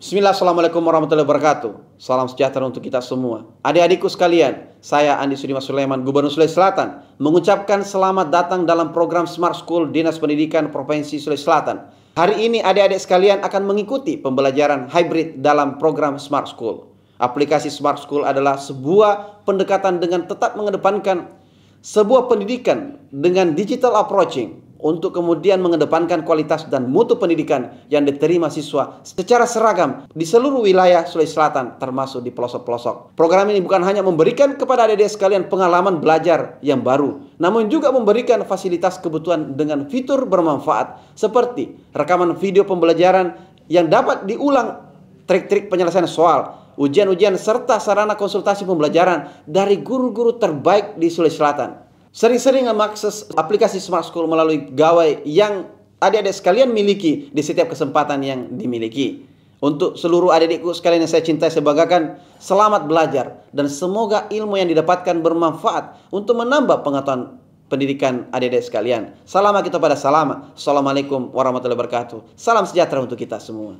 Bismillah, Assalamualaikum warahmatullahi wabarakatuh. Salam sejahtera untuk kita semua. Adik-adikku sekalian, saya Andi Sudimas Sulaiman, Gubernur Sulawesi Selatan, mengucapkan selamat datang dalam program Smart School Dinas Pendidikan Provinsi Sulawesi Selatan. Hari ini adik-adik sekalian akan mengikuti pembelajaran hybrid dalam program Smart School. Aplikasi Smart School adalah sebuah pendekatan dengan tetap mengedepankan sebuah pendidikan dengan digital approaching, untuk kemudian mengedepankan kualitas dan mutu pendidikan yang diterima siswa secara seragam di seluruh wilayah Sulawesi Selatan, termasuk di pelosok-pelosok. Program ini bukan hanya memberikan kepada adik-adik sekalian pengalaman belajar yang baru, namun juga memberikan fasilitas kebutuhan dengan fitur bermanfaat seperti rekaman video pembelajaran yang dapat diulang, trik-trik penyelesaian soal, ujian-ujian, serta sarana konsultasi pembelajaran dari guru-guru terbaik di Sulawesi Selatan. Sering-sering mengakses aplikasi Smart School melalui gawai yang adik-adik sekalian miliki di setiap kesempatan yang dimiliki. Untuk seluruh adik-adikku sekalian yang saya cintai, saya banggakan, selamat belajar dan semoga ilmu yang didapatkan bermanfaat untuk menambah pengetahuan pendidikan adik-adik sekalian. Salam kita pada salam. Assalamualaikum warahmatullahi wabarakatuh. Salam sejahtera untuk kita semua.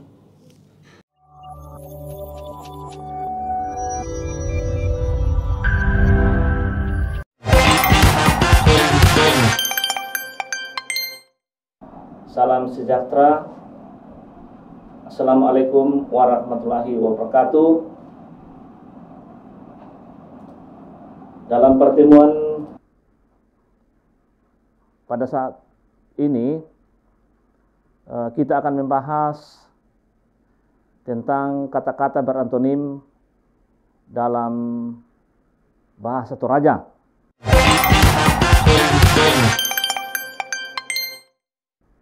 Salam sejahtera. Assalamualaikum warahmatullahi wabarakatuh. Dalam pertemuan pada saat ini kita akan membahas tentang kata-kata berantonim dalam bahasa Toraja.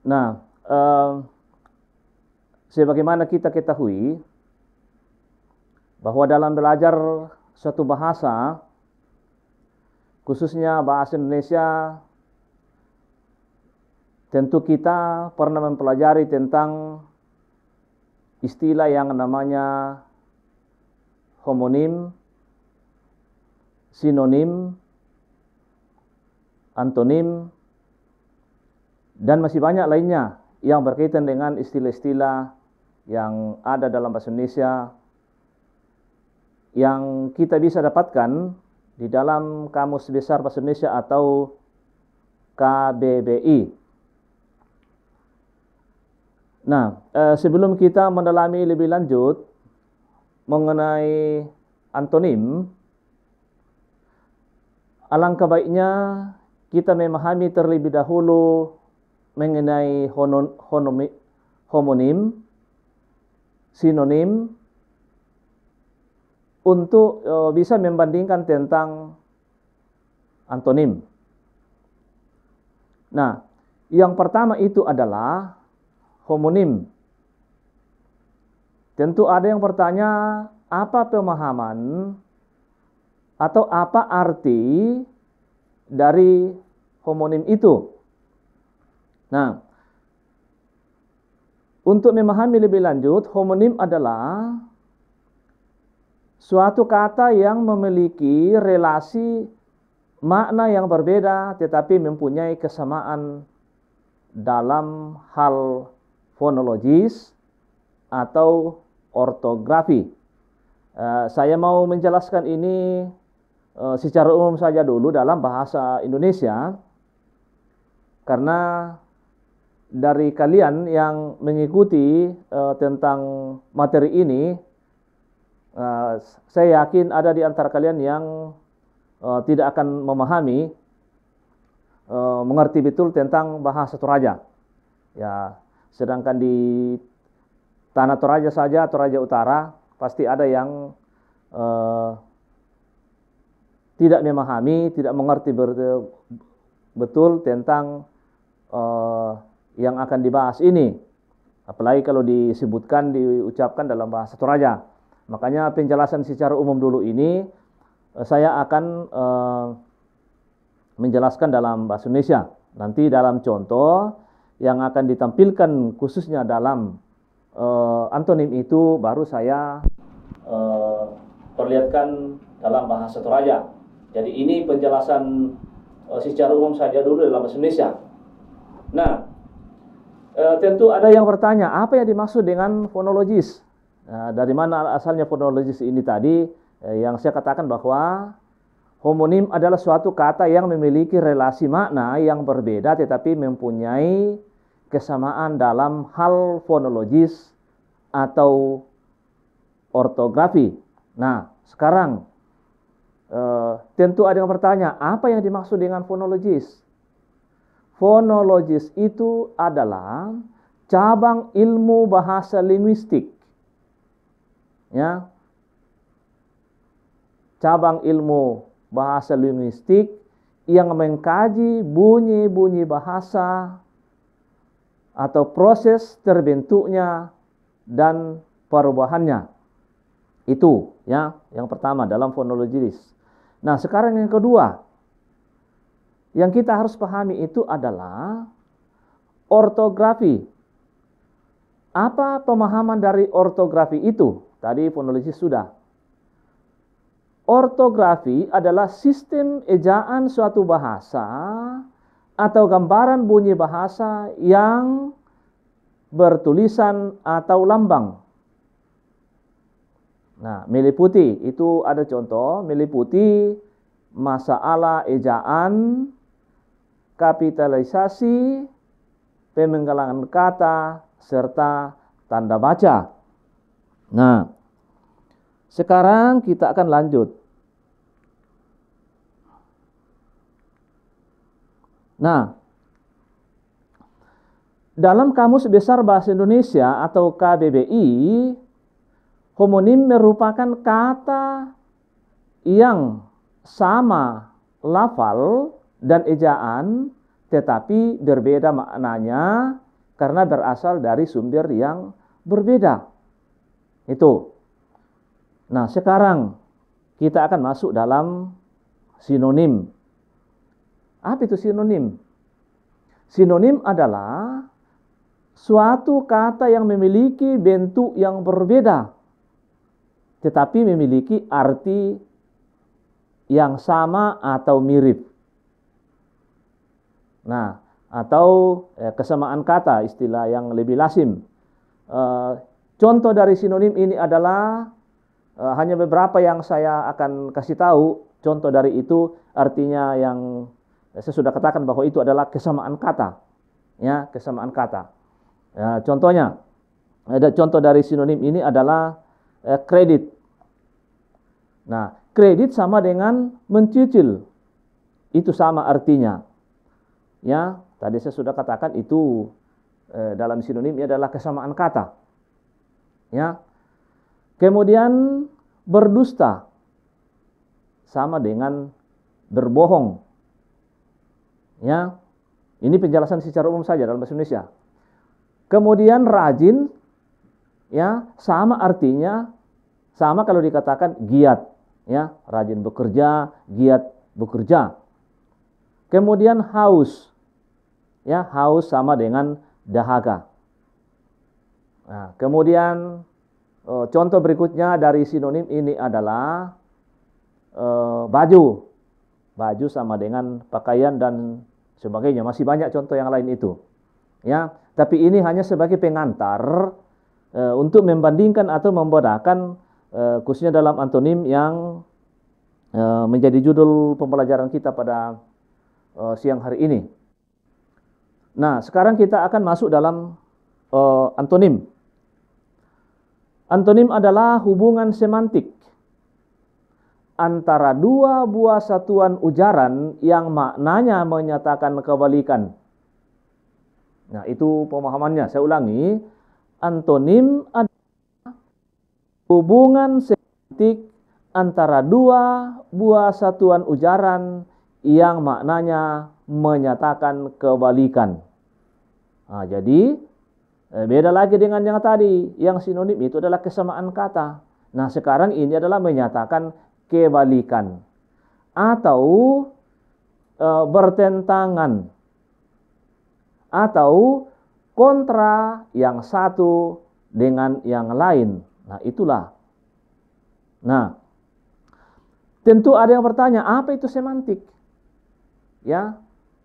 Nah, sebagaimana kita ketahui bahwa dalam belajar suatu bahasa, khususnya bahasa Indonesia, tentu kita pernah mempelajari tentang istilah yang namanya homonim, sinonim, antonim, dan masih banyak lainnya yang berkaitan dengan istilah-istilah yang ada dalam bahasa Indonesia yang kita bisa dapatkan di dalam Kamus Besar Bahasa Indonesia atau KBBI. Nah, sebelum kita mendalami lebih lanjut mengenai antonim, alangkah baiknya kita memahami terlebih dahulu mengenai homonim, sinonim, untuk bisa membandingkan tentang antonim. Nah, yang pertama itu adalah homonim. Tentu ada yang bertanya, apa pemahaman atau apa arti dari homonim itu? Nah, untuk memahami lebih lanjut, homonim adalah suatu kata yang memiliki relasi makna yang berbeda tetapi mempunyai kesamaan dalam hal fonologis atau ortografi. Saya mau menjelaskan ini secara umum saja dulu dalam bahasa Indonesia, karena dari kalian yang mengikuti tentang materi ini, saya yakin ada di antara kalian yang tidak akan memahami, mengerti betul tentang bahasa Toraja. Ya, sedangkan di tanah Toraja saja, Toraja Utara, pasti ada yang tidak memahami, tidak mengerti betul tentang yang akan dibahas ini, apalagi kalau disebutkan, diucapkan dalam bahasa Toraja. Makanya penjelasan secara umum dulu ini saya akan menjelaskan dalam bahasa Indonesia. Nanti dalam contoh yang akan ditampilkan khususnya dalam antonim itu baru saya perlihatkan dalam bahasa Toraja. Jadi ini penjelasan secara umum saja dulu dalam bahasa Indonesia. Nah, tentu ada yang bertanya, apa yang dimaksud dengan fonologis? Dari mana asalnya fonologis ini tadi? Yang saya katakan bahwa homonim adalah suatu kata yang memiliki relasi makna yang berbeda tetapi mempunyai kesamaan dalam hal fonologis atau ortografi. Nah, sekarang tentu ada yang bertanya, apa yang dimaksud dengan fonologis? Fonologis itu adalah cabang ilmu bahasa linguistik. Ya. Cabang ilmu bahasa linguistik yang mengkaji bunyi-bunyi bahasa atau proses terbentuknya dan perubahannya. Itu ya, yang pertama dalam fonologis. Nah, sekarang yang kedua yang kita harus pahami itu adalah ortografi. Apa pemahaman dari ortografi itu? Tadi fonologis sudah. Ortografi adalah sistem ejaan suatu bahasa atau gambaran bunyi bahasa yang bertulisan atau lambang. Nah, meliputi itu ada contoh, meliputi masalah ejaan, kapitalisasi, pemenggalangan kata, serta tanda baca. Nah, sekarang kita akan lanjut. Nah, dalam Kamus Besar Bahasa Indonesia atau KBBI, homonim merupakan kata yang sama lafal dan ejaan tetapi berbeda maknanya karena berasal dari sumber yang berbeda. Itu. Nah, sekarang kita akan masuk dalam sinonim. Apa itu sinonim? Sinonim adalah suatu kata yang memiliki bentuk yang berbeda, tetapi memiliki arti yang sama atau mirip. Nah, atau kesamaan kata, istilah yang lebih lazim. Contoh dari sinonim ini adalah hanya beberapa yang saya akan kasih tahu. Contoh dari itu artinya yang saya sudah katakan bahwa itu adalah kesamaan kata. Ya, kesamaan kata. Ya, contohnya, ada contoh dari sinonim ini adalah kredit. Nah, kredit sama dengan mencicil. Itu sama artinya. Ya, tadi saya sudah katakan itu dalam sinonim ini adalah kesamaan kata. Ya. Kemudian berdusta sama dengan berbohong. Ya. Ini penjelasan secara umum saja dalam bahasa Indonesia. Kemudian rajin ya, sama artinya sama kalau dikatakan giat, ya, rajin bekerja, giat bekerja. Kemudian haus. Ya, haus sama dengan dahaga. Nah, kemudian contoh berikutnya dari sinonim ini adalah baju. Baju sama dengan pakaian dan sebagainya. Masih banyak contoh yang lain itu. Ya, tapi ini hanya sebagai pengantar untuk membandingkan atau membedakan khususnya dalam antonim yang menjadi judul pembelajaran kita pada siang hari ini. Nah, sekarang kita akan masuk dalam antonim. Antonim adalah hubungan semantik antara dua buah satuan ujaran yang maknanya menyatakan kebalikan. Nah, itu pemahamannya. Saya ulangi. Antonim adalah hubungan semantik antara dua buah satuan ujaran yang maknanya menyatakan kebalikan. Nah, jadi beda lagi dengan yang tadi. Yang sinonim itu adalah kesamaan kata. Nah, sekarang ini adalah menyatakan kebalikan atau bertentangan atau kontra yang satu dengan yang lain. Nah, itulah. Nah, tentu ada yang bertanya, apa itu semantik? Ya,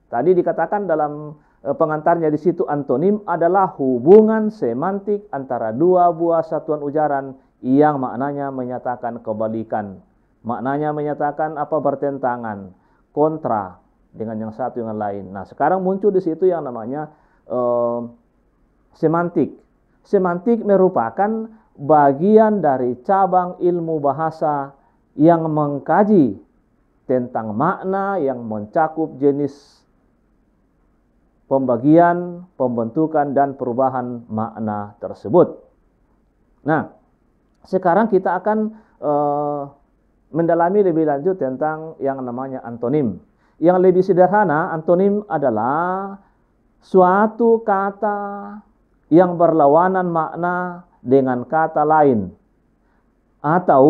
tadi dikatakan dalam pengantarnya di situ antonim adalah hubungan semantik antara dua buah satuan ujaran yang maknanya menyatakan kebalikan. Maknanya menyatakan apa bertentangan, kontra dengan yang satu dengan lain. Nah, sekarang muncul di situ yang namanya semantik. Semantik merupakan bagian dari cabang ilmu bahasa yang mengkaji tentang makna yang mencakup jenis pembagian, pembentukan, dan perubahan makna tersebut. Nah, sekarang kita akan mendalami lebih lanjut tentang yang namanya antonim. Yang lebih sederhana, antonim adalah suatu kata yang berlawanan makna dengan kata lain. Atau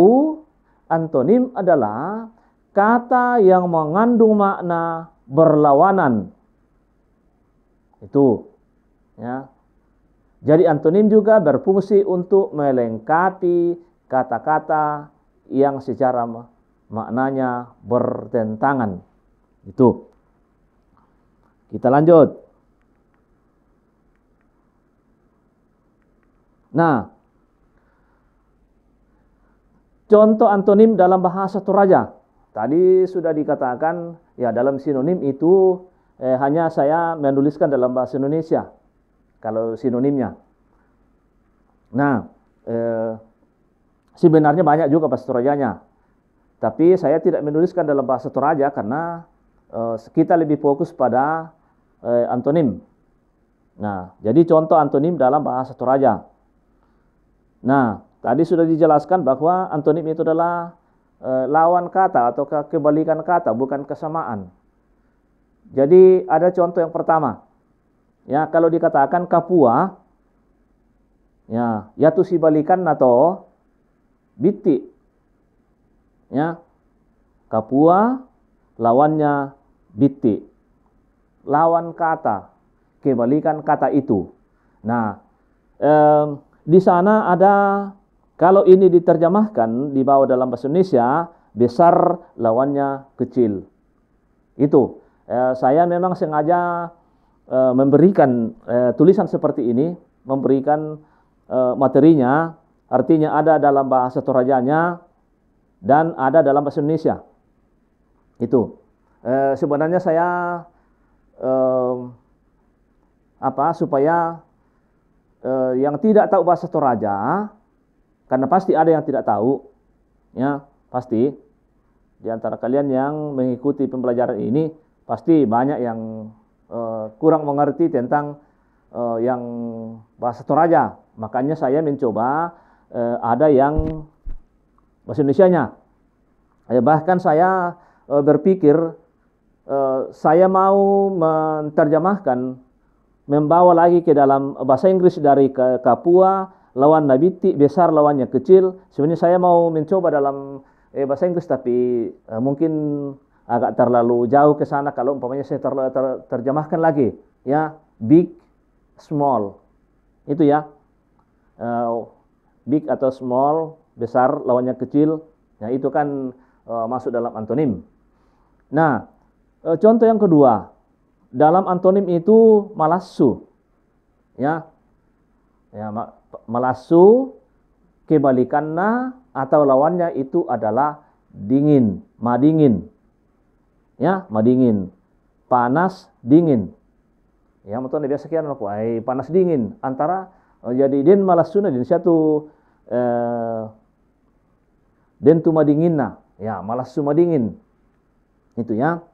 antonim adalah kata yang mengandung makna berlawanan. Itu, ya. Jadi antonim juga berfungsi untuk melengkapi kata-kata yang secara maknanya bertentangan. Itu. Kita lanjut. Nah, contoh antonim dalam bahasa Toraja. Tadi sudah dikatakan, ya dalam sinonim itu hanya saya menuliskan dalam bahasa Indonesia. Kalau sinonimnya. Nah, sebenarnya banyak juga bahasa Torajanya. Tapi saya tidak menuliskan dalam bahasa Toraja karena kita lebih fokus pada antonim. Nah, jadi contoh antonim dalam bahasa Toraja. Nah, tadi sudah dijelaskan bahwa antonim itu adalah lawan kata atau kebalikan kata, bukan kesamaan. Jadi ada contoh yang pertama. Ya, kalau dikatakan Kapua, ya, yaitu si balikan nato biti. Ya. Kapua lawannya biti. Lawan kata, kebalikan kata itu. Nah, di sana ada, kalau ini diterjemahkan di bawah dalam bahasa Indonesia, besar lawannya kecil. Itu. Saya memang sengaja memberikan tulisan seperti ini, memberikan materinya, artinya ada dalam bahasa Torajanya dan ada dalam bahasa Indonesia. Itu. Sebenarnya saya supaya yang tidak tahu bahasa Toraja, karena pasti ada yang tidak tahu, ya pasti di antara kalian yang mengikuti pembelajaran ini pasti banyak yang kurang mengerti tentang yang bahasa Toraja. Makanya saya mencoba ada yang bahasa Indonesianya. Bahkan saya berpikir saya mau menerjemahkan, membawa lagi ke dalam bahasa Inggris dari Kapua lawan nabiti, besar lawannya kecil. Sebenarnya saya mau mencoba dalam bahasa Inggris, tapi mungkin agak terlalu jauh ke sana kalau umpamanya saya terjemahkan lagi, ya, big, small, itu ya, big atau small, besar lawannya kecil, ya itu kan masuk dalam antonim. Nah, contoh yang kedua, dalam antonim itu malassu, ya, malassu kebalikannya atau lawannya itu adalah dingin, madingin. Ya, madingin. Panas, dingin. Ya, mungkin biasa kian aku, panas dingin. Antara jadi den malasuna din satu den tu madinginna. Ya, malassu madingin. Itu ya.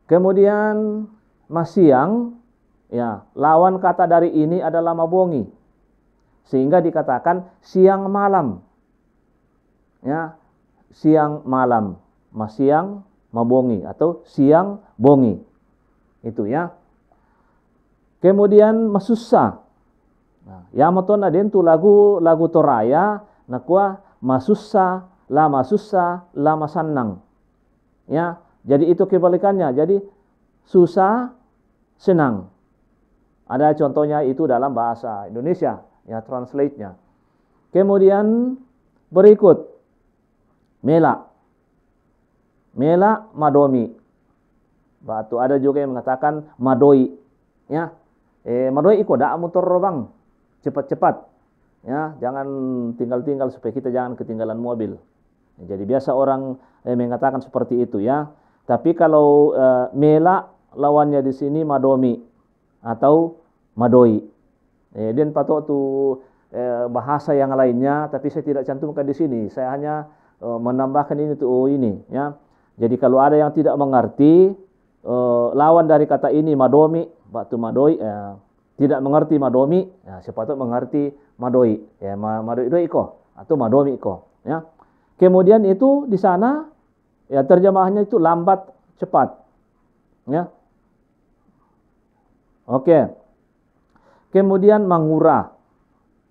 Kemudian masiang, ya, lawan kata dari ini adalah mabongi. Sehingga dikatakan siang malam. Ya, siang malam. Masiang mabongi atau siang bongi. Itu ya. Kemudian masussa. Nah, ya moton aden tu lagu Toraya nakua masussa la masannang. Ya, jadi itu kebalikannya. Jadi susah senang. Ada contohnya itu dalam bahasa Indonesia, ya, translate-nya. Kemudian berikut mela madomi. Batu ada juga yang mengatakan madoi, ya. Madoi iko dak motor bang, cepat-cepat, ya. Jangan tinggal-tinggal supaya kita jangan ketinggalan mobil. Jadi biasa orang mengatakan seperti itu, ya. Tapi kalau mela lawannya di sini madomi atau madoi. Dan patut tu bahasa yang lainnya, tapi saya tidak cantumkan di sini. Saya hanya menambahkan ini tuh ini, ya. Jadi kalau ada yang tidak mengerti lawan dari kata ini madomi, batu madoi, tidak mengerti madomi, ya, sepatutnya mengerti madoi, ya, madoi iko atau madomi iko, ya. Kemudian itu di sana, ya, terjemahannya itu lambat cepat, ya. Oke. Kemudian mangura,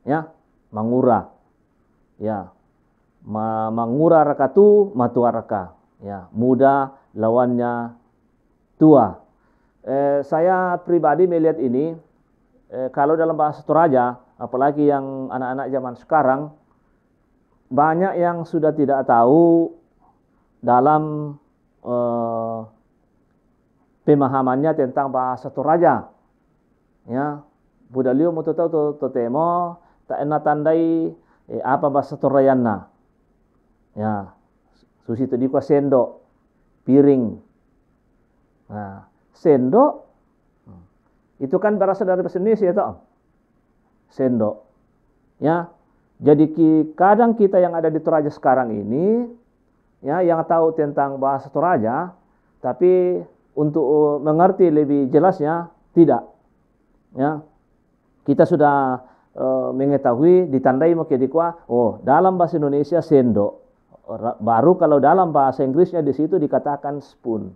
ya, mangura, ya, mangura rakatu matua raka, ya, muda lawannya tua. Saya pribadi melihat ini, kalau dalam bahasa Toraja, apalagi yang anak-anak zaman sekarang, banyak yang sudah tidak tahu dalam pemahamannya tentang bahasa Toraja, ya. Budalio mo tahu temo tak ena tandai apa bahasa Torayanna, ya, susi itu dikwa sendok, piring. Nah, sendok itu kan berasal dari bahasa Indonesia toh. Sendok. Ya. Jadi kadang kita yang ada di Toraja sekarang ini, ya, yang tahu tentang bahasa Toraja, tapi untuk mengerti lebih jelasnya tidak. Ya. Kita sudah mengetahui ditandai makai dikwa, oh, dalam bahasa Indonesia sendok. Baru kalau dalam bahasa Inggrisnya di situ dikatakan spoon.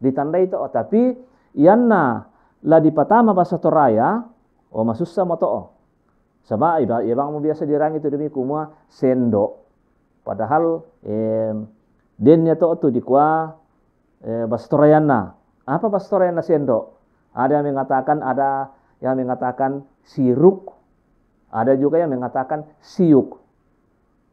Ditandai itu, oh, tapi ianna la di patama bahasa Toraya, oh, masussa mo to. Sebab ibang mo biasa dirang itu demi kumua sendok. Padahal dennya to dikwa bahasa Torayana. Apa bahasa Torayana sendok? Ada yang mengatakan siruk, ada juga yang mengatakan siuk.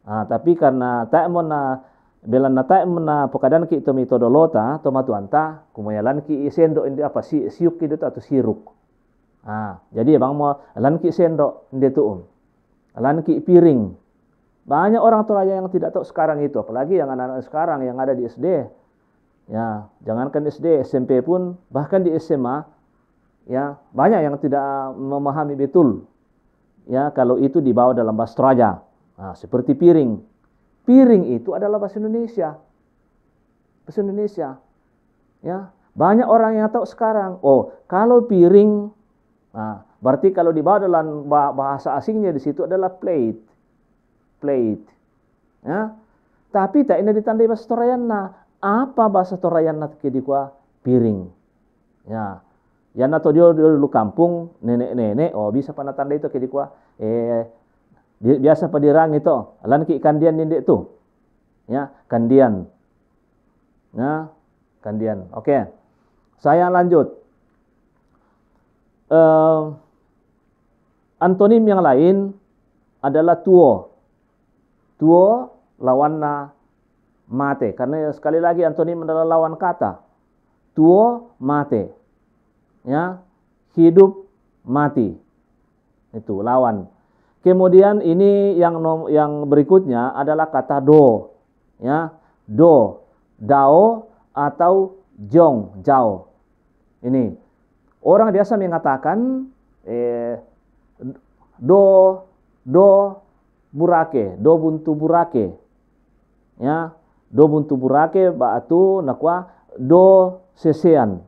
Nah, tapi karena tak mona belan tak mona pokadan ki itu metodolota atau matuanta kumayalan ki sendok ini apa siuk itu atau siruk. Nah, jadi bang mau lan ki sendok inde tu lan ki piring. Banyak orang Toraja yang tidak tahu sekarang itu, apalagi yang anak-anak sekarang yang ada di SD. Ya, jangankan SD, SMP pun, bahkan di SMA, ya, banyak yang tidak memahami betul, ya, kalau itu dibawa dalam bahasa Toraja. Nah, seperti piring. Piring itu adalah bahasa Indonesia. Bahasa Indonesia. Ya, banyak orang yang tahu sekarang. Oh, kalau piring, nah, berarti kalau dibawa dalam bahasa asingnya di situ adalah plate. Plate. Ya. Tapi tak ini ditandai bahasa Torayana. Apa bahasa Torayana kedikwa piring. Ya. Ya nato dia dulu kampung nenek-nenek, oh, bisa panatanda itu kedikwa biasa padirang itu alan ki kandian nindek tu, ya, kandian, ya, kandian. Oke, saya lanjut. Antonim yang lain adalah tuo lawanna mate, karena sekali lagi antonim adalah lawan kata. Tuo mate, ya, hidup mati, itu lawan. Kemudian ini yang berikutnya adalah kata do, ya, do, dao atau jong, jao. Ini orang biasa mengatakan do burake, do buntu burake, ya, do buntu burake batu nakwa do sesean.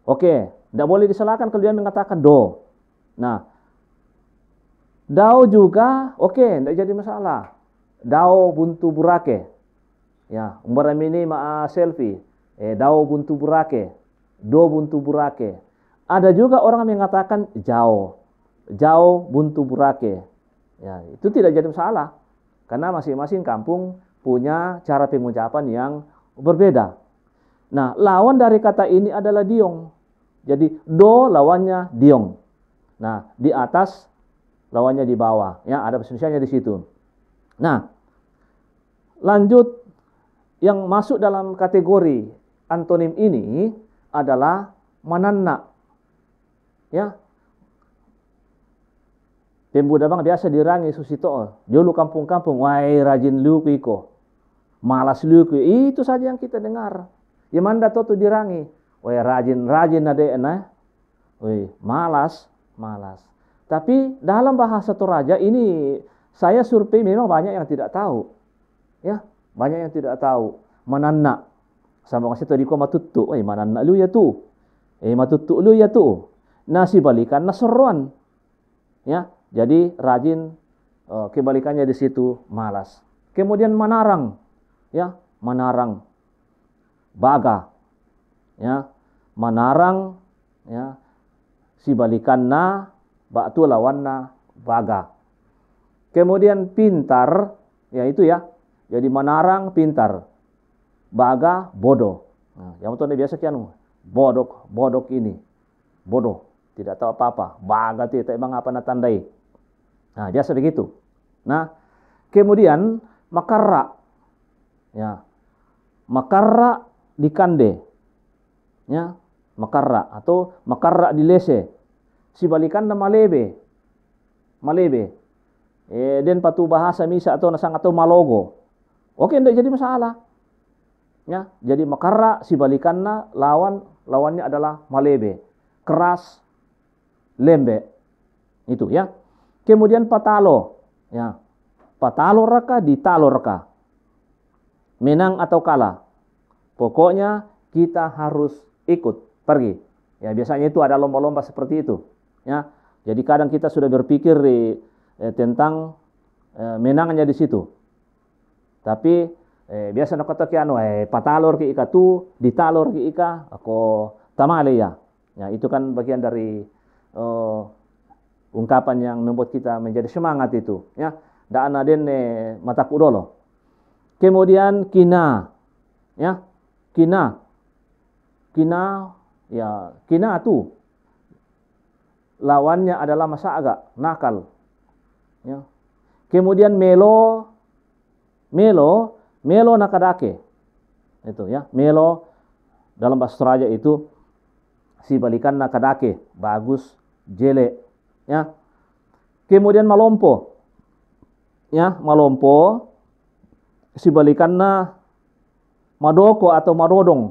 Oke, tidak boleh disalahkan kalau dia mengatakan do. Nah, dao juga, oke, tidak jadi masalah. Dao buntu burake. Ya, umpama ini selfie. Dao buntu burake. Do buntu burake. Ada juga orang yang mengatakan jao. Jao buntu burake. Ya, itu tidak jadi masalah. Karena masing-masing kampung punya cara pengucapan yang berbeda. Nah, lawan dari kata ini adalah diong. Jadi do lawannya diong. Nah, di atas lawannya di bawah, ya, ada bahasa Indonesianya di situ. Nah, lanjut yang masuk dalam kategori antonim ini adalah mananna. Ya. Pemuda bang biasa dirangi susito. Dulu kampung-kampung, wahai rajin luku iko. Malas luku. Itu saja yang kita dengar. Ya manda tu dirangi. Wahai rajin adek na. Wih, malas. Tapi dalam bahasa Toraja ini saya survei memang banyak yang tidak tahu. Ya, banyak yang tidak tahu. Mananna. Sama kasi to di ko matutu. Wahai mananna lu ya tu. Matutu lu ya tu. Nasi balikan naseruan. Ya, jadi rajin, kebalikannya di situ malas. Kemudian manarang, ya, manarang, baga, ya, manarang, ya, si balikanna, batu lawanna, baga. Kemudian pintar, ya itu ya, jadi manarang pintar, baga bodoh. Nah, yang itu biasa kian, bodok ini, bodoh. Tidak tahu apa-apa. Baga tidak emang apa natandai. Nah, biasa begitu. Nah, kemudian makarra. Ya. Makarra di kande. Ya, makarra atau makarra di lese. Sibalikan na malebe. Malebe. Den patu bahasa misa atau nasang atau malogo. Oke, tidak jadi masalah. Ya, jadi makarra sibalikanna lawannya adalah malebe. Keras, lembe, itu ya. Kemudian patalo, ya, patalo raka ditalo raka, menang atau kalah, pokoknya kita harus ikut pergi. Ya biasanya itu ada lomba-lomba seperti itu, ya. Jadi kadang kita sudah berpikir tentang menangnya di situ, tapi biasa nak kata kiano, patalor ki ika tu, ditalor ki ika, ako tamale ya. Ya itu kan bagian dari ungkapan yang membuat kita menjadi semangat itu, ya. Daan aden mata kudolo. Kemudian kina, ya, kina tu lawannya adalah masa agak nakal, ya. Kemudian melo nakadake, itu ya, melo dalam bahasa Toraja itu si balikan nakadake, bagus, jelek, ya. Kemudian malompo, ya, malompo si balikanna madoko atau madodong.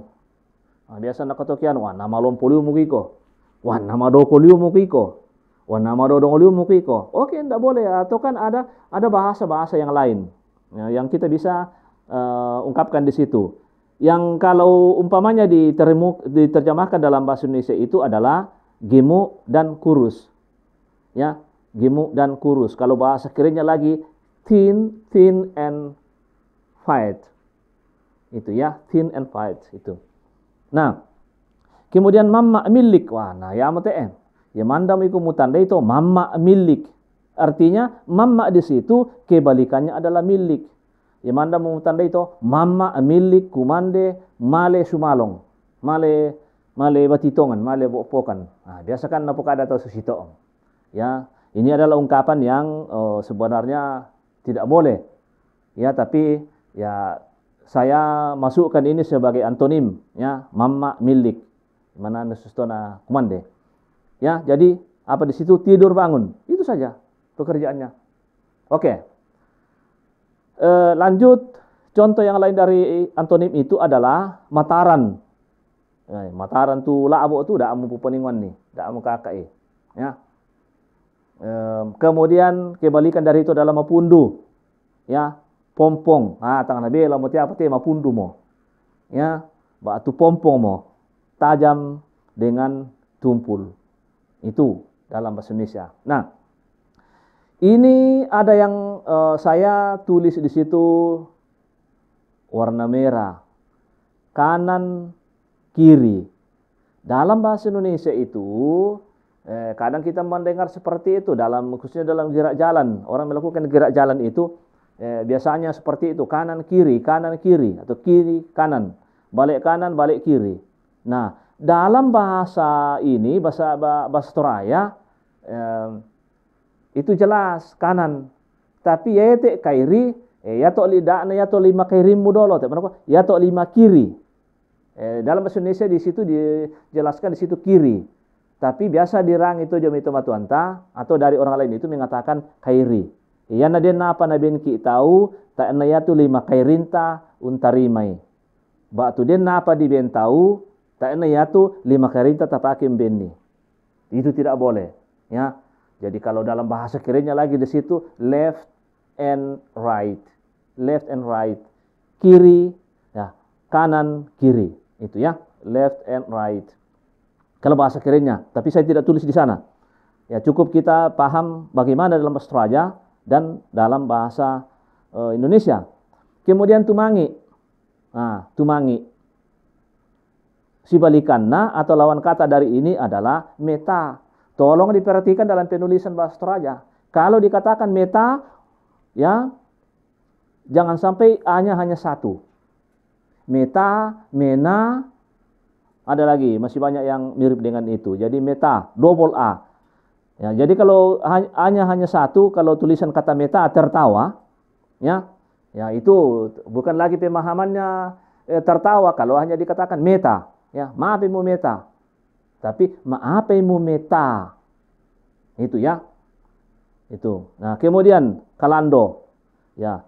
Nah, biasa nak katokian, wah nama malompo liu mukiko, wah nama madoko liu mukiko, wah nama madodong liu mukiko. Oke, tidak boleh. Atau kan ada bahasa-bahasa yang lain, ya, yang kita bisa ungkapkan di situ. Yang kalau umpamanya diterjemahkan dalam bahasa Indonesia itu adalah gemuk dan kurus. Ya, gemuk dan kurus. Kalau bahasa kerennya lagi thin and fat. Itu ya, thin and fat itu. Nah, kemudian mamma milik. Wah, nah ya mate. Ya mandam iku mutanda itu mamma milik. Artinya mamma di situ kebalikannya adalah milik. Ya mandam mutanda itu mamma milik kumande male sumalong. Male batitongan, male bopokan. Nah, biasa kan napokada atau susito. Ya, ini adalah ungkapan yang sebenarnya tidak boleh. Ya, tapi ya saya masukkan ini sebagai antonim, ya, mamma milik. Mana nusustona kumande. Ya, jadi apa di situ tidur bangun. Itu saja pekerjaannya. Oke. Lanjut, contoh yang lain dari antonim itu adalah mataran. Ya, mataran tu labo tu dak amu pupeningon nih, dak amu kakak ya. Kemudian kebalikan dari itu adalah mapundu, ya, pompong. Tangan nabi lamu tiap te mapundu mo, ya, batu pompong mo, tajam dengan tumpul. Itu dalam bahasa Indonesia. Nah, ini ada yang saya tulis di situ warna merah, kanan kiri. Dalam bahasa Indonesia itu kadang kita mendengar seperti itu khususnya dalam gerak jalan. Orang melakukan gerak jalan itu biasanya seperti itu, kanan kiri atau kiri kanan, balik kiri. Nah, dalam bahasa ini bahasa Toraja itu jelas kanan. Tapi yete kairi ya to lidakna ya to lima kairim mudolo, ya to lima kiri. Dalam bahasa Indonesia di situ dijelaskan di situ kiri. Tapi biasa dirang itu jom itu matuanta atau dari orang lain itu mengatakan kairi. Iya na den apa na ben ki tahu tak na ya tu lima kairinta untarimai. Ba tu den apa di ben tahu tak na ya tu lima kairinta tapakim benni. Itu tidak boleh, ya. Jadi kalau dalam bahasa kirinya lagi di situ left and right. Left and right. Kiri, ya, kanan, kiri. Itu ya, left and right. Kalau bahasa kirinya, tapi saya tidak tulis di sana. Ya, cukup kita paham bagaimana dalam bahasa Toraja dan dalam bahasa Indonesia. Kemudian tumangi. Nah, tumangi. Sibalikanna atau lawan kata dari ini adalah meta. Tolong diperhatikan dalam penulisan bahasa Toraja. Kalau dikatakan meta, ya, jangan sampai A-nya hanya satu. Meta, mena, ada lagi, masih banyak yang mirip dengan itu. Jadi meta, double A. Ya, jadi kalau A-nya hanya satu, kalau tulisan kata meta tertawa, ya, ya itu bukan lagi pemahamannya tertawa kalau hanya dikatakan meta. Ya, maafimu meta. Tapi maafimu meta. Itu ya. Itu. Nah, kemudian kalando. Ya.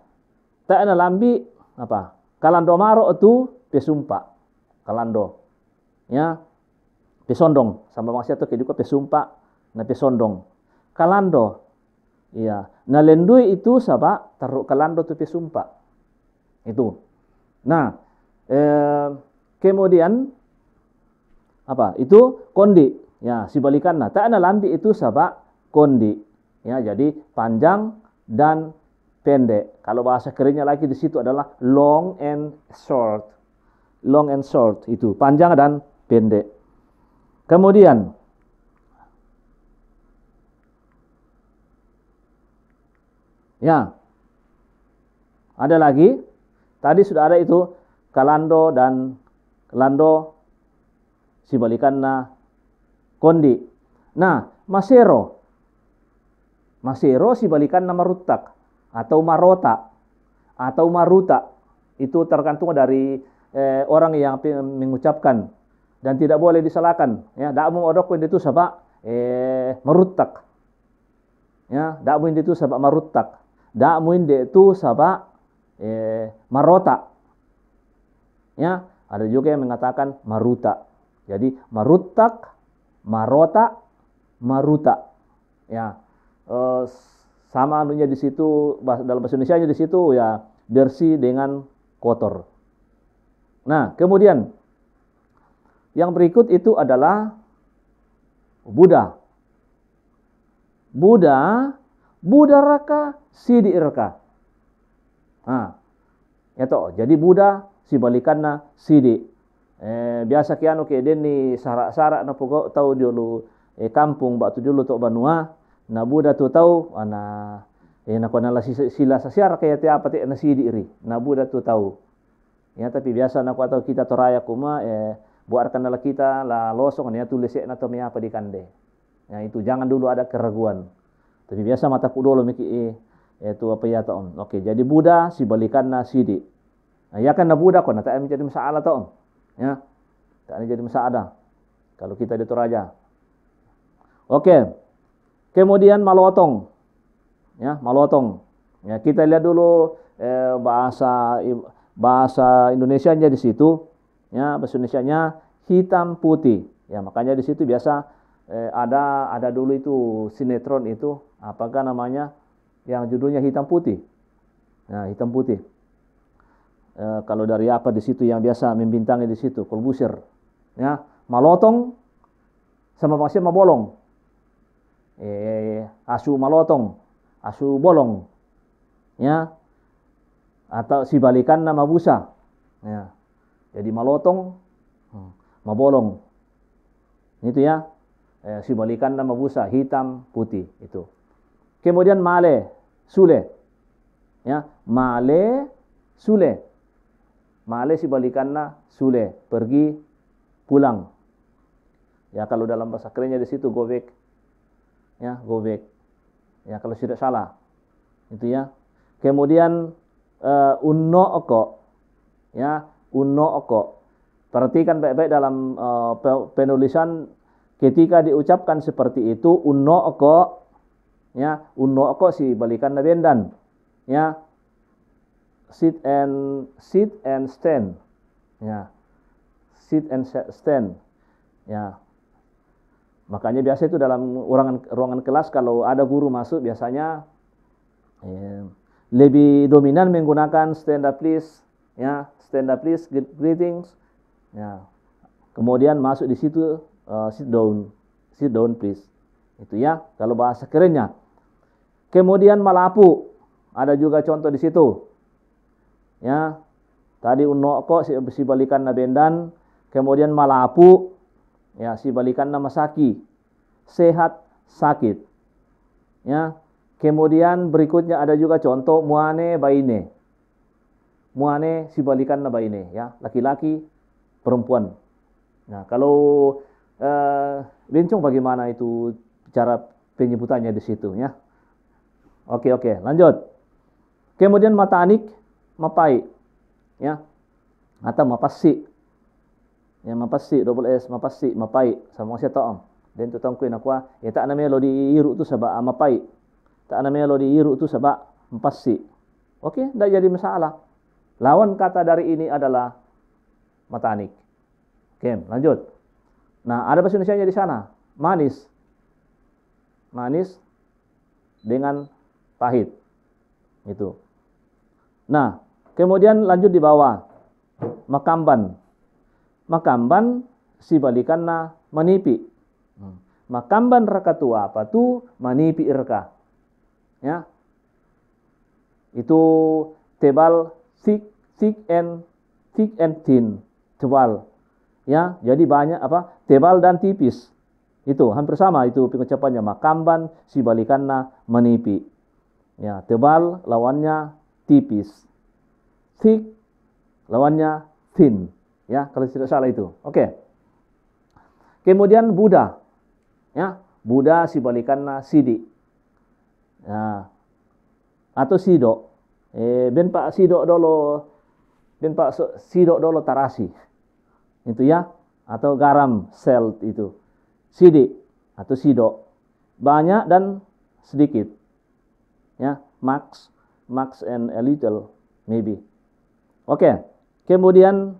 Tak ada lambi apa? Kalando maro itu pesumpa. Kalando. Ya. Pesondong. Sama maksudnya itu juga pesumpa na pesondong. Kalando. Ya. Nah, lendui itu saba taruh kalando itu pesumpa. Itu. Nah, kemudian apa? Itu kondi. Ya, sibalikanna. Tak ada lambi itu saba kondi. Ya, jadi panjang dan pendek. Kalau bahasa kerennya lagi di situ adalah long and short. Long and short itu panjang dan pendek. Kemudian ya. Ada lagi. Tadi sudah ada itu kalando dan kalando sibalikanna kondi. Nah, masero. Masero sibalikanna marutak atau marota atau maruta. Itu tergantung dari orang yang mengucapkan dan tidak boleh disalahkan. Ya, dak mu odok itu sabak marutak. Ya, dak mu itu sabak marutak. Dak mu itu sabak marota. Ya, ada juga yang mengatakan maruta. Jadi marutak, marota, maruta. Ya, sama anunya di situ dalam bahasa Indonesianya di situ ya bersih dengan kotor. Nah, kemudian yang berikut itu adalah Buddha. Buddha, Buddha raka, sidi irka. Nah, ya toh. Jadi Buddha sibalikanna sidi. Biasa kianu ke deni sarak-sarak na pokok tahu dulu kampung batu dulu tok Banua na Buddha tu tahu ana na kona la sila sasiar kaya te apa te na sidi ri na Buddha tu tahu ya tapi biasa na ko atau kita toraya kuma buarkan la kita la losong ya tulis na to me apa di kande ya itu jangan dulu ada keraguan tapi biasa mata ku dulu miki itu apa ya taon oke jadi Buddha sibalikanna sidi nah, ya kan na Buddha kona ta menjadi masalah taon ya, tak jadi masalah kalau kita di Toraja. Oke, kemudian malotong, ya malotong. Ya kita lihat dulu bahasa Indonesianya di situ, ya bahasa Indonesianya hitam putih. Ya makanya di situ biasa ada dulu itu sinetron itu apakah namanya yang judulnya hitam putih. Nah hitam putih. Kalau dari apa di situ yang biasa membintangi di situ Kolbusir ya malotong sama maksudnya mabolong asu malotong asu bolong ya atau sibalikan nama busa ya jadi malotong mabolong itu ya sibalikan nama busa hitam putih itu kemudian male sule ya male sule male sibalikanna sule pergi pulang. Ya kalau dalam bahasa kerennya di situ gobek. Ya, gobek. Ya kalau tidak salah. Itu ya. Kemudian unno oko. Ya, unno oko. Perhatikan baik-baik dalam penulisan ketika diucapkan seperti itu unno oko, ya unno oko si balikan na bendan, ya sit and stand, ya sit and stand, ya. Makanya biasa itu dalam ruangan kelas kalau ada guru masuk biasanya lebih dominan menggunakan stand up please, ya stand up please, greetings, ya. Kemudian masuk di situ sit down please, itu ya kalau bahasa kerennya. Kemudian malapu, ada juga contoh di situ, ya tadi unno ko si balikan na bendan, kemudian malapu, ya si balikan nama saki, sehat sakit, ya. Kemudian berikutnya ada juga contoh muane baine, muane si balikan na baine, ya laki-laki perempuan. Nah kalau Bencong bagaimana itu cara penyebutannya di situ, ya. Oke lanjut. Kemudian matanik mapai, ya atau mapasi. Ya mapasi double S mapasi mapai sama saya tahu. Dan tu tangkuin aku tak namanya lo di iru tu sebab mapai. Tak namanya lo di iru tu sebab mapasi. Oke, tidak jadi masalah. Lawan kata dari ini adalah matanik. Oke, lanjut. Nah, ada bahasa Indonesianya di sana. Manis. Manis dengan pahit. Itu. Nah, kemudian lanjut di bawah. Makamban. Makamban si balikanna manipi. Makamban raka tu apa tu manipi irka. Ya. Itu tebal, thick and thin, tebal. Ya, jadi banyak apa? Tebal dan tipis. Itu hampir sama itu pengucapannya. Makamban si balikanna manipi. Ya, tebal lawannya tipis. Thick lawannya thin. Ya, kalau tidak salah itu. Oke. Kemudian Buddha. Ya, Buddha si balikanna sidi. Ya. Atau sido. Ben Pak sido dolo. Ben Pak sido dolo tarasi. Itu ya, atau garam salt itu. Sidi atau sido. Banyak dan sedikit. Ya, max and a little maybe. Oke. Kemudian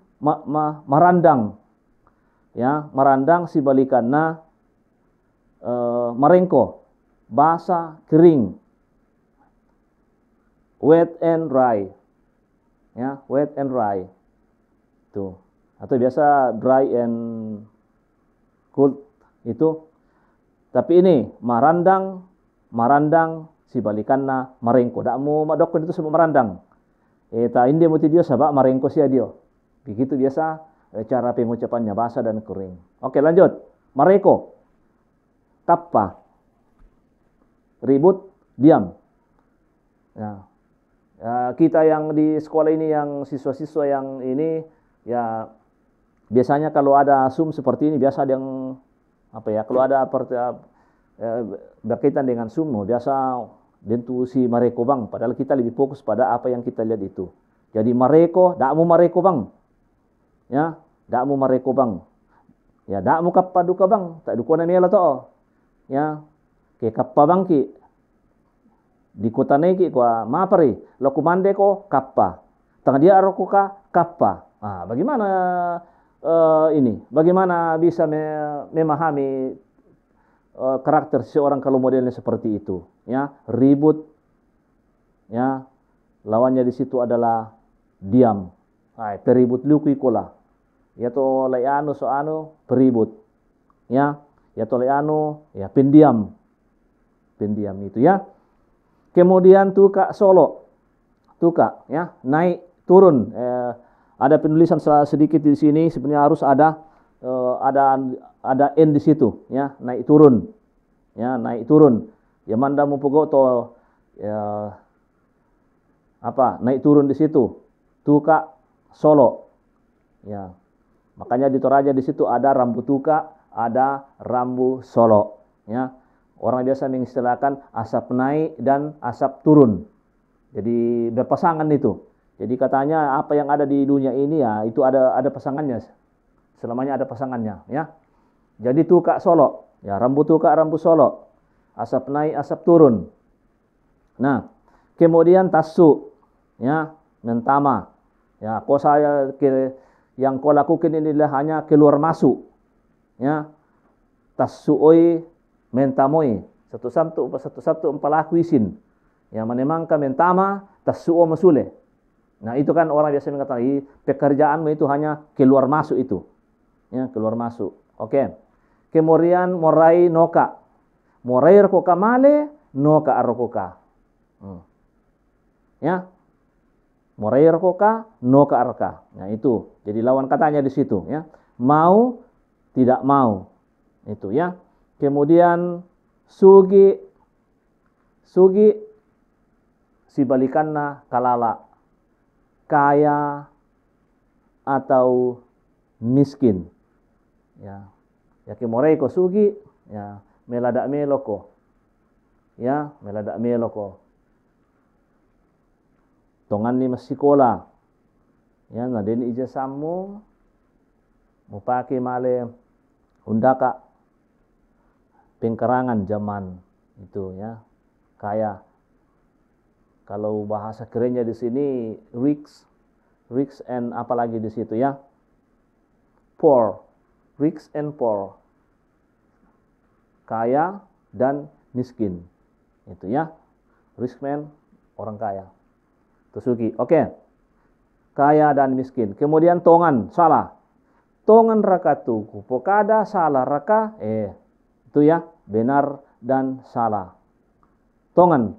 marandang. Ya, marandang si balikanna marengko. Basah, kering. Wet and dry. Ya, wet and dry. Tuh. Atau biasa dry and cold itu. Tapi ini marandang si balikanna marengko. Dak mau madokon itu sebab marandang. Ta inde muti dia sabak marengko sia dia. Begitu biasa cara pengucapannya basah dan kering. Oke, lanjut. Mareko. Kappa. Ribut, diam. Ya. Kita yang di sekolah ini yang siswa-siswa yang ini ya biasanya kalau ada Zoom seperti ini biasa ada yang apa ya, kalau ada berkaitan dengan Zoom biasa dentu si mareko bang, padahal kita lebih fokus pada apa yang kita lihat itu. Jadi mareko, dak mu mareko bang. Ya, dak mu mareko bang. Ya, dak mu kappa duka bang, tak duka na mela to. Ya, ke kappa bang ki di kota neki kwa mapari lo kumande ko kappa tengah dia aroko ka kappa. Bagaimana ini bagaimana bisa memahami karakter seorang kalau modelnya seperti itu, ya ribut, ya lawannya di situ adalah diam. Peribut luku ikola ya to layano so anu peribut, ya to layano ya pendiam itu ya. Kemudian tuka solo. Tuka ya, naik turun. Ada penulisan sedikit di sini, sebenarnya harus ada n di situ ya, naik turun. Ya, naik turun. Ya manda mu pogo to ya apa? Naik turun di situ. Tuka solo. Ya. Makanya di Toraja di situ ada rambu tuka, ada rambu solo, ya. Orang biasa mengistilahkan asap naik dan asap turun. Jadi berpasangan itu. Jadi katanya apa yang ada di dunia ini ya itu ada pasangannya. selamanya ada pasangannya, ya. Jadi tukak solok, ya, rambut tukak, rambut solok, asap naik, asap turun. Nah, kemudian tasu, ya, mentama, ya, yang kau lakukan ini adalah hanya keluar masuk, ya, tasuoi mentamoi, satu-satu empalaku isin, ya, menemangka mentama tasuo masule. Nah, itu kan orang biasa mengatakan pekerjaanmu itu hanya keluar masuk itu, ya, keluar masuk. Oke. Kemudian morai noka, morai rokoka male noka arokoka, ya, morai rokoka noka arka. Nah, itu jadi lawan katanya di situ, ya, mau tidak mau, itu, ya. Kemudian sugi sibalikanna kalala, kaya atau miskin, ya. Yaki morai ko sugi, ya, meladak meloko, ya, meladak meloko. Tongan ni masikola, ya, na den ijazahmu mupake male undaka pengkarangan zaman itu, ya, kaya. Kalau bahasa kerennya di sini rich and apalagi di situ, ya, poor. Rich and poor, kaya dan miskin, itu, ya, rich man, orang kaya, tusuki. Oke. Kaya dan miskin. Kemudian tongan, salah, tongan raka tuku pokada salah raka, itu, ya, benar dan salah. Tongan,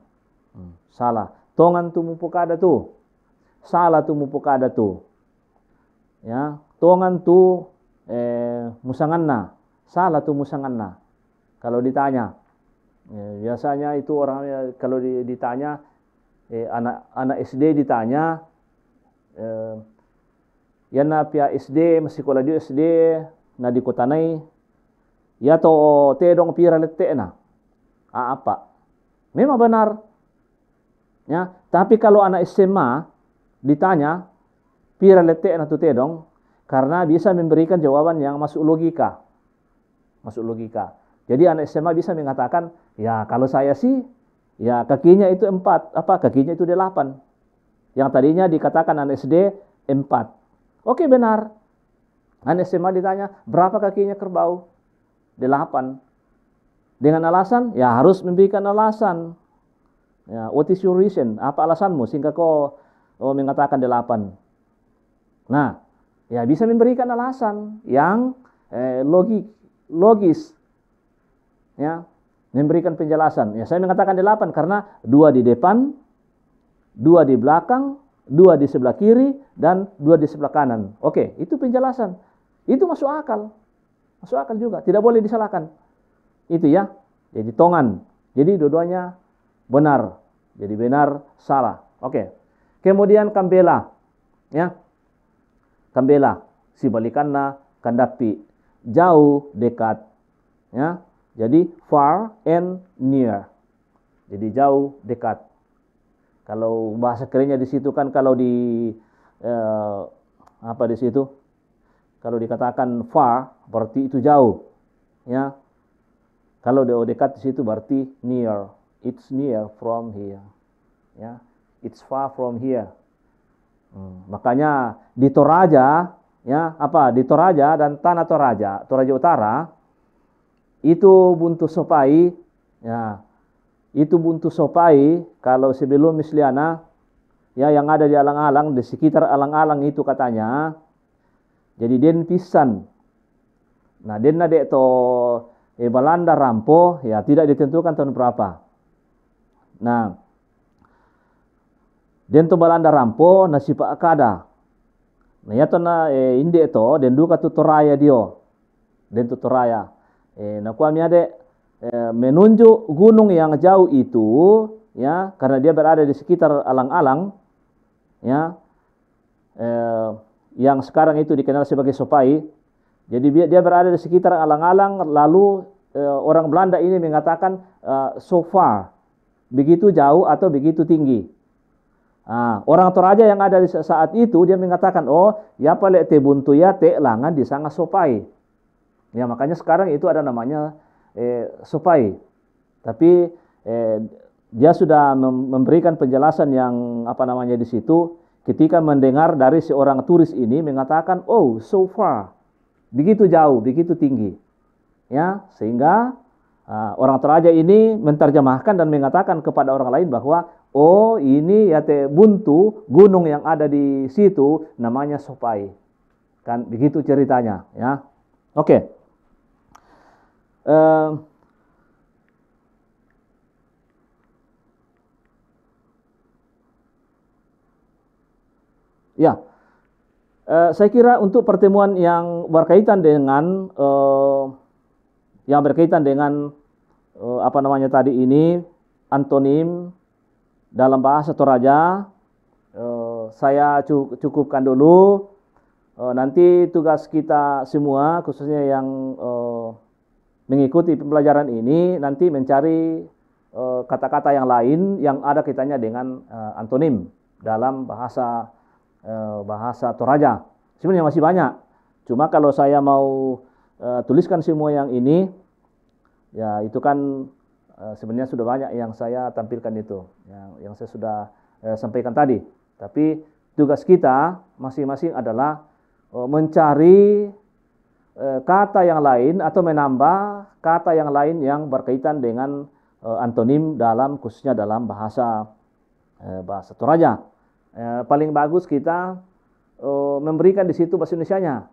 salah, tongan tumu pokada tu, salah tumu pokada tu, ya, tongan tu musanganna, salah tuh musanganna. Kalau ditanya, biasanya itu orang kalau ditanya, anak SD ditanya, yana pia SD masih sekolah di SD na di kota nai, ya to te dong pira lette na, apa? Memang benar, ya. Tapi kalau anak SMA ditanya pira lette na tu te dong, karena bisa memberikan jawaban yang masuk logika. Masuk logika. Jadi anak SMA bisa mengatakan, ya kalau saya sih, ya kakinya itu 4, kakinya itu 8. Yang tadinya dikatakan anak SD 4. Oke, benar. Anak SMA ditanya, berapa kakinya kerbau? 8. Dengan alasan, ya harus memberikan alasan. Ya, what is your reason? Apa alasanmu sehingga kau mengatakan 8? Nah, ya bisa memberikan alasan yang logis, ya, memberikan penjelasan. Ya, saya mengatakan 8 karena 2 di depan, 2 di belakang, 2 di sebelah kiri, dan 2 di sebelah kanan. Oke, itu penjelasan. Itu masuk akal. Masuk akal juga, tidak boleh disalahkan. Itu, ya. Jadi tongan. Jadi dua-duanya benar. Jadi benar, salah. Oke. Kemudian kambela, ya. Kambela, sibalikanna kandapi, jauh, dekat, ya. Jadi far and near. Jadi jauh, dekat. Kalau bahasa kerennya di situ kan, kalau di apa di situ? Kalau dikatakan far berarti itu jauh, ya. Kalau dekat di situ berarti near. It's near from here, ya. It's far from here. Makanya di Toraja, ya, di Toraja dan Tanah Toraja Utara itu buntu sopai, ya, itu buntu sopai kalau sebelum Misliana, ya, yang ada di alang-alang, di sekitar alang-alang itu katanya. Jadi den pisan. Nah, den nade to Belanda rampo, ya, tidak ditentukan tahun berapa. Nah, den to Belanda rampo na sipa akada. Nah, ya to na inde to den duka tu Toraya dio. Den tu Toraya. Nah, kuami ade menunjuk gunung yang jauh itu, ya, karena dia berada di sekitar alang-alang, ya, yang sekarang itu dikenal sebagai Sopai. Jadi dia berada di sekitar alang-alang, lalu orang Belanda ini mengatakan so far, begitu jauh atau begitu tinggi. Orang Toraja yang ada di saat itu dia mengatakan, oh ya palek te buntu ya te langan di sanga sopai. Ya makanya sekarang itu ada namanya sopai. Tapi dia sudah memberikan penjelasan yang di situ ketika mendengar dari seorang turis ini mengatakan, oh so far, begitu jauh, begitu tinggi. Ya, sehingga orang Toraja ini menerjemahkan dan mengatakan kepada orang lain bahwa oh ini ya te buntu, gunung yang ada di situ namanya Sopai. Kan begitu ceritanya, ya. Oke. Ya. Saya kira untuk pertemuan yang berkaitan dengan tadi ini antonim dalam bahasa Toraja, saya cukupkan dulu. Nanti tugas kita semua, khususnya yang mengikuti pembelajaran ini, nanti mencari kata-kata yang lain yang ada kaitannya dengan antonim dalam bahasa Toraja. Sebenarnya masih banyak. Cuma kalau saya mau tuliskan semua yang ini, ya itu kan sebenarnya sudah banyak yang saya tampilkan itu, yang saya sudah sampaikan tadi. Tapi tugas kita masing-masing adalah mencari kata yang lain atau menambah kata yang lain yang berkaitan dengan antonim khususnya dalam bahasa Toraja. Paling bagus kita memberikan di situ bahasa Indonesianya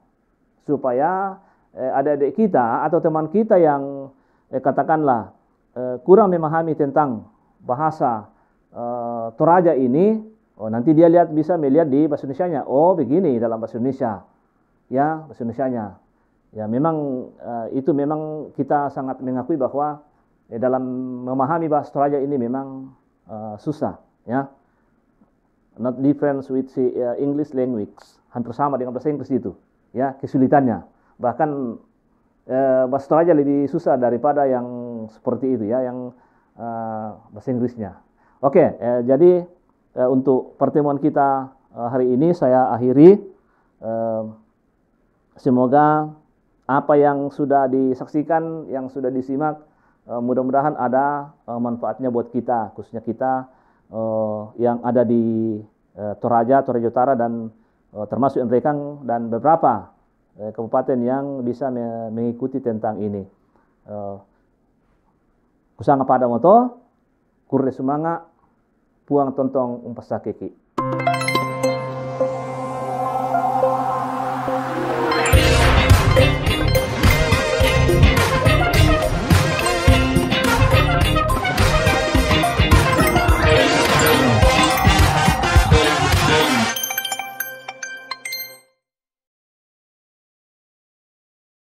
supaya adik-adik kita atau teman kita yang katakanlah kurang memahami tentang bahasa Toraja ini, nanti dia bisa melihat di bahasa Indonesianya. Oh begini dalam bahasa Indonesia, ya bahasa Indonesianya. Ya memang itu memang kita sangat mengakui bahwa dalam memahami bahasa Toraja ini memang susah, ya. Not different with English language, hampir sama dengan bahasa Inggris itu, ya kesulitannya. Bahkan bahasa Toraja lebih susah daripada yang seperti itu, ya, yang bahasa Inggrisnya. Oke, jadi untuk pertemuan kita hari ini saya akhiri. Semoga apa yang sudah disaksikan, yang sudah disimak, mudah-mudahan ada manfaatnya buat kita, khususnya kita yang ada di Toraja Utara dan termasuk Endrekang dan beberapa kabupaten yang bisa mengikuti tentang ini. Kusanga pada moto, kurre sumanga, puang tontong umpasakeki.